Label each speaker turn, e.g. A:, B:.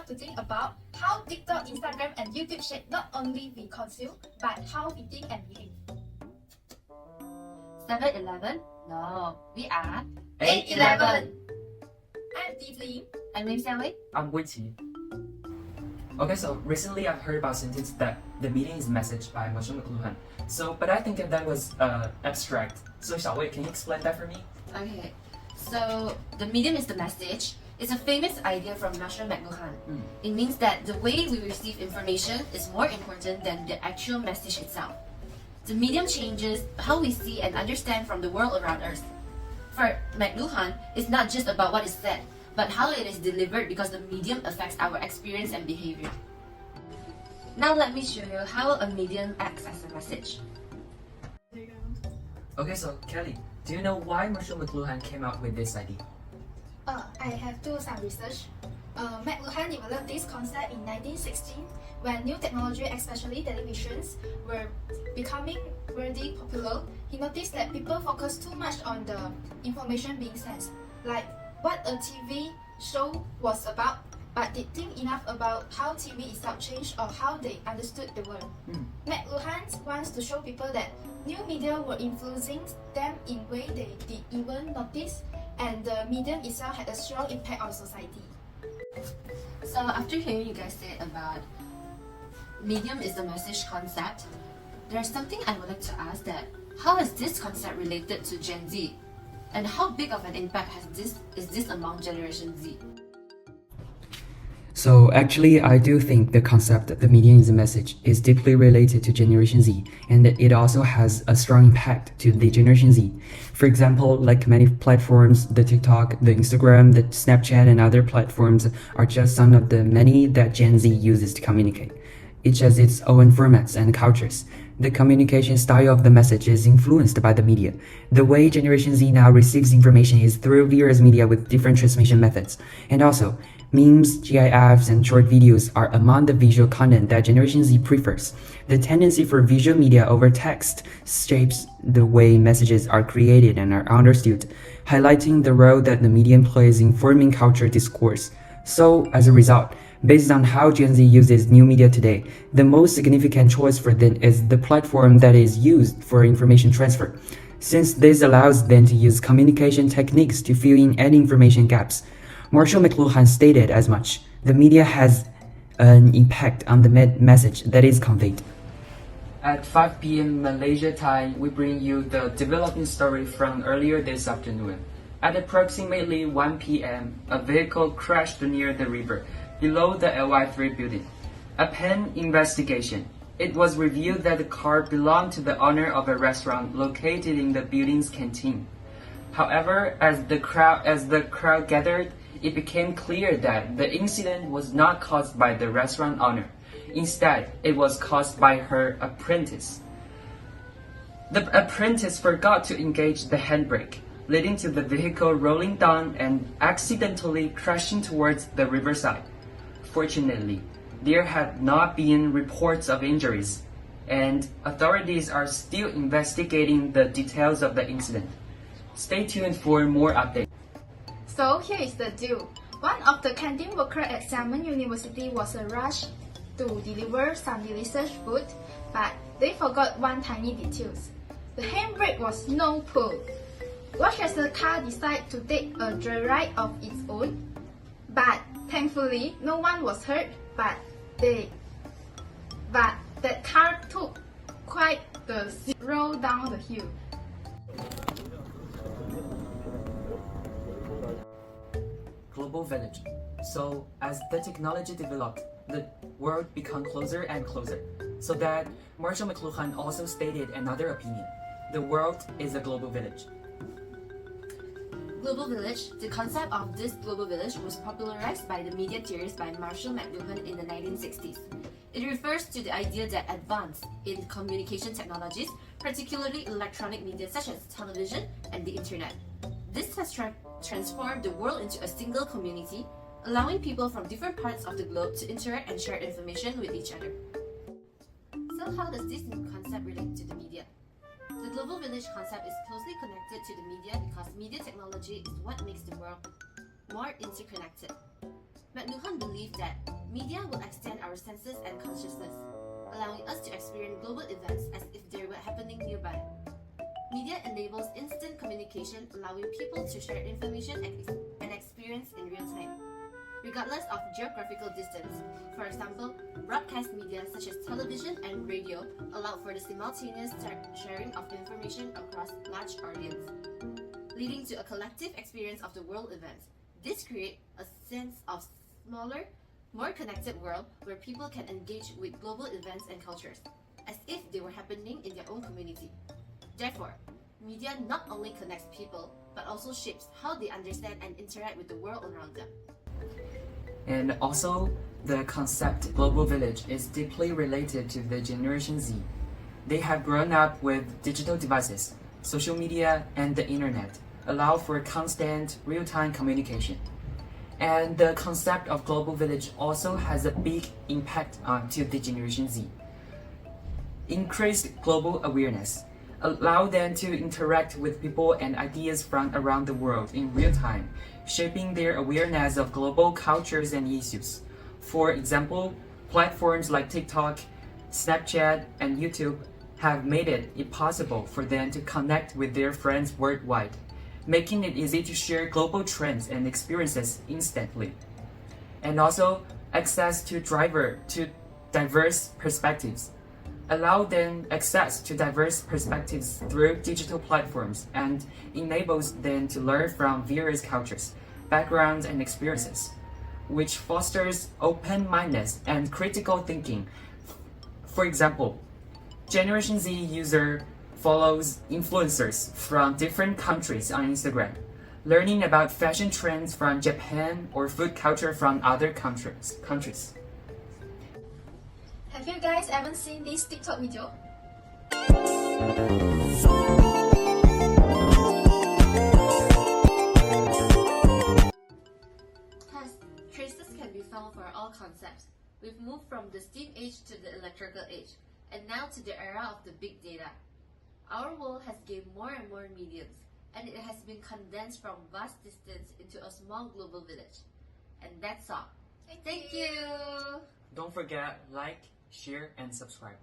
A: to think about how TikTok, Instagram, and YouTube shape not only we consume, but how we think and behave.
B: 7-Eleven? No, we are
A: 8-Eleven. I'm Tizling.
B: I'm Lim Xiaowei.
C: I'm Weiqi. Okay, so recently I've heard about a sentence that the meaning is message by Marshall McLuhan. But I think that was abstract. So Xiaowei, can you explain that for me?
B: Okay, so the medium is the message. It's a famous idea from Marshall McLuhan. It means that the way we receive information is more important than the actual message itself. The medium changes how we see and understand from the world around us. For McLuhan, it's not just about what is said, but how it is delivered because the medium affects our experience and behavior. Now let me show you how a medium acts as a message.
C: Okay, so Kelly, do you know why Marshall McLuhan came out with this idea?
A: I have done some research. McLuhan developed this concept in 1916 when new technology, especially televisions, were becoming very popular. He noticed that people focus too much on the information being sent, like what a TV show was about, but did think enough about how TV itself changed or how they understood the world. McLuhan wants to show people that new media were influencing them in way they did even notice, and the medium itself had a strong impact on society.
B: So after hearing you guys say about medium is the message concept, there's something I would like to ask that how is this concept related to Gen Z? And how big of an impact is this among Generation Z?
D: So actually, I do think the concept that the medium is a message is deeply related to Generation Z, and it also has a strong impact to the Generation Z. For example, like many platforms, the TikTok, the Instagram, the Snapchat, and other platforms are just some of the many that Gen Z uses to communicate. Each has its own formats and cultures. The communication style of the message is influenced by the media. The way Generation Z now receives information is through various media with different transmission methods. And also, memes, GIFs, and short videos are among the visual content that Generation Z prefers. The tendency for visual media over text shapes the way messages are created and are understood, highlighting the role that the medium plays in forming culture discourse. So, as a result, based on how Gen Z uses new media today, the most significant choice for them is the platform that is used for information transfer, since this allows them to use communication techniques to fill in any information gaps. Marshall McLuhan stated as much. The media has an impact on the message that is conveyed.
C: At 5 p.m. Malaysia time, we bring you the developing story from earlier this afternoon. At approximately 1 p.m., a vehicle crashed near the river, below the LY3 building. Upon investigation, it was revealed that the car belonged to the owner of a restaurant located in the building's canteen. However, as the crowd gathered, it became clear that the incident was not caused by the restaurant owner. Instead, it was caused by her apprentice. The apprentice forgot to engage the handbrake, leading to the vehicle rolling down and accidentally crashing towards the riverside. Fortunately, there had not been reports of injuries, and authorities are still investigating the details of the incident. Stay tuned for more updates.
A: So here is the deal. One of the canteen workers at Xiamen University was rushed to deliver some delicious food, but they forgot one tiny detail. The handbrake was no pull. Watch as the car decided to take a joyride of its own, but thankfully no one was hurt, but that car took quite the roll down the hill.
C: Global village. So as the technology developed, the world became closer and closer. So that Marshall McLuhan also stated another opinion. The world is a global village.
B: Global village, the concept of this global village was popularized by the media theorist by Marshall McLuhan in the 1960s. It refers to the idea that advance in communication technologies, particularly electronic media such as television and the internet. This has transformed the world into a single community, allowing people from different parts of the globe to interact and share information with each other. So how does this new concept relate to the media? The global village concept is closely connected to the media because media technology is what makes the world more interconnected. McLuhan believed that media will extend our senses and consciousness, allowing us to experience global events as if they were happening nearby. Media enables instant communication, allowing people to share information and experience in real time, regardless of geographical distance. For example, broadcast media such as television and radio allow for the simultaneous sharing of information across large audiences, leading to a collective experience of the world events. This creates a sense of smaller, more connected world where people can engage with global events and cultures, as if they were happening in their own community. Therefore, media not only connects people, but also shapes how they understand and interact with the world around them.
C: And also, the concept global village is deeply related to the Generation Z. They have grown up with digital devices, social media, and the internet, allow for constant real-time communication. And the concept of global village also has a big impact onto the Generation Z. Increased global awareness allow them to interact with people and ideas from around the world in real time, shaping their awareness of global cultures and issues. For example, platforms like TikTok, Snapchat, and YouTube have made it possible for them to connect with their friends worldwide, making it easy to share global trends and experiences instantly. And also, access to diverse perspectives allow them access to diverse perspectives through digital platforms and enables them to learn from various cultures, backgrounds, and experiences, which fosters open-mindedness and critical thinking. For example, Generation Z user follows influencers from different countries on Instagram, learning about fashion trends from Japan or food culture from other countries.
A: Have you guys ever seen this TikTok video?
B: Thus, traces can be found for all concepts. We've moved from the steam age to the electrical age, and now to the era of the big data. Our world has gained more and more mediums, and it has been condensed from vast distance into a small global village. And that's all. Thank you!
C: Don't forget, like, share, and subscribe.